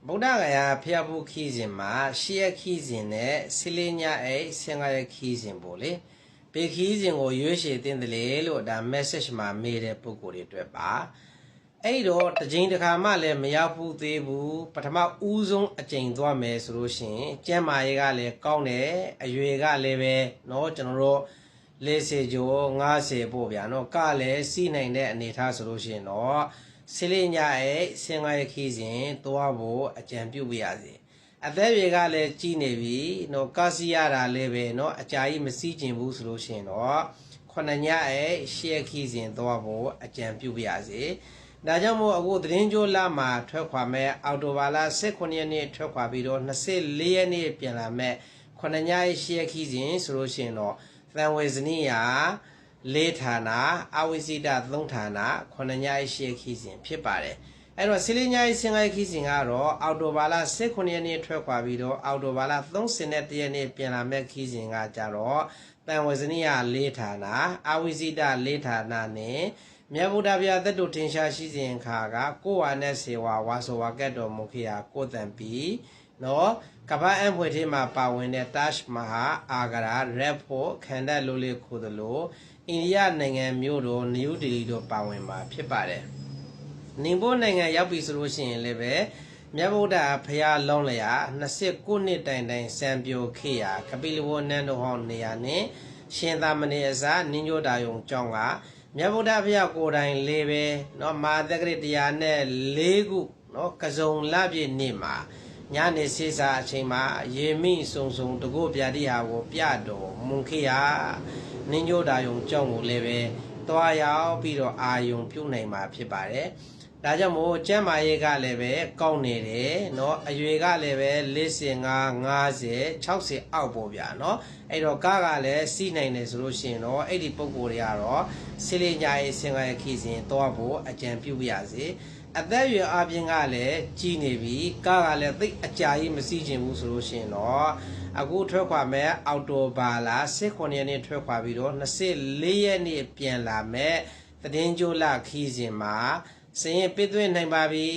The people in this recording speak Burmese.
ဗုဒ္ဓဂယာဖျားဖို့ခီးစဉ်မှာရှေ့ရခီးစဉ်နဲ့ဆီလင်းညအိဆင်္ဂရခီးစဉ်ပေါ့လေပေခီးစဉ်ကိုရွေးချယ်တင်တယ်လေလို့ဒါ message မှာမေးတဲ့ပုံကိုယ်တွေအတွက်ပါအဲ့တော့တစ်ချိန်တစ်ခါမှလည်းမရောက်ဘူးသေးဘူးပထမဦးဆုံးအချိန်သွားမယ်ဆိုလို့ရှိရင်ကျမ်းမာရေးကလည်းကောင်းတယ်အရွယ်ကလည်းပဲเนาะကျွန်တော်တို့40ကျော်50ပို့ဗျာเนาะကလည်းစီးနိုင်တဲ့အနေထားဆိုလို့ရှိရင်တော့ဆီလင်းညအိဆင်္ဂရခီးစဉ်သွားဖို့အကြံပြုပြရစီအသက်အရွယ်ကလည်းကြီးနေပြီเนาะကာစီရတာလည်းပဲเนาะအကြာကြီးမစီးကျင်ဘူးဆိုလို့ရှိရင်တော့ခုနှစ်ညအိရှေ့ခီးစဉ်သွားဖို့အကြံပြုပြရစီဒါကြောင့်မို့အခုသတင်းကြိုးလာမှာထွက်ခွာမဲ့အော်တိုဘာလ18ရက်နေ့ထွက်ခွာပြီးတော့24ရက်နေ့ပြန်လာမဲ့ခုနှစ်ညရှေ့ခီးစဉ်ဆိုလို့ရှိရင်တော့သံဝေဇနီယာ4ဌာနအဝိဇိတ3ဌာနခုနှစ်ညရှေ့ခီးစဉ်ဖြစ်ပါတယ်အဲ့တော့ဆီလင်းညဆင်္ဂရခီးစဉ်ကတော့အော်တိုဘာလ18ရက်နေ့ထွက်ခွာပြီးတော့အော်တိုဘာလ31ရက်နေ့ပြန်လာမဲ့ခီးစဉ်ကကြတော့တန်ဝဇနိယ4ဌာနအဝိဇိတ4ဌာနနဲ့မြတ်ဗုဒ္ဓဗျာသက်တို့ထင်ရှားရှိစဉ်ခါကကိုဝါနဲ့စေဝါဝါဆိုဝါကတ်တော်မူခေယကိုတန်ပီနော်ကပ္ပအံဖွေထဲမှာပါဝင်တဲ့ Taj Mahal အာဂရာ Red Fort ခန္ဓာလိုလေးခိုးသလိုအိန္ဒိယနိုင်ငံမြို့တော်နယူးဒေလီတို့ပါဝင်မှာဖြစ်ပါတယ်နင်ဘိုးနိုင်ငံရောက်ပြီဆိုလို့ရှိရင်လည်းပဲမြတ်ဗုဒ္ဓဖရာလောင်းလျာ29နှစ်တိုင်စံပြိုခေယကပိလဝနန်းတော်ဟောင်းနေရာနဲ့ရှင်သာမဏေအစာနင်းကြတာယုံကျောင်းကမြတ်ဗုဒ္ဓဖရာကိုယ်တိုင်လေးပဲเนาะမာသက်ကရတရားနဲ့4ခုเนาะကစုံလပြည့်နေ့မှာညနေစေစာအချိန်မှာရေမိစုံတကုတ်ပြတိဟာကိုပြတော်မွန်ခေယနင်းကြတာယုံကျောင်းကိုလည်းပဲတွားရောက်ပြီးတော့အာယုံပြုတ်နိုင်မှာဖြစ်ပါတယ်ဒါကြောင့်မို့ကျမ်းမာရေးကလည်းပဲကောင်းနေတယ်เนาะအရွယ်ကလည်းပဲ45 50 60အောက်ပေါ့ဗျာเนาะအဲ့တော့ကားကလည်းစီးနိုင်တယ်ဆိုလို့ရှိရင်တော့အဲ့ဒီပုံကိုယ်တွေကတော့ဆီလီညာရေးဆင်္ဂရခီးစဉ်သွားဖို့အကြံပြုပြရစီအသက်အရွယ်အပြင်ကလည်းကြီးနေပြီကားကလည်းသိအကြာကြီးမစီးကျင်ဘူးဆိုလို့ရှိရင်တော့အခုထွက်ခွာမဲ့အော်တိုဘာလ18ရက်နေ့ထွက်ခွာပြီးတော့24ရက်နေ့ပြန်လာမဲ့သတင်းကြိုးလခီးစဉ်မှာစရင်ပြည့်သွင်းနိုင်ပါပြီ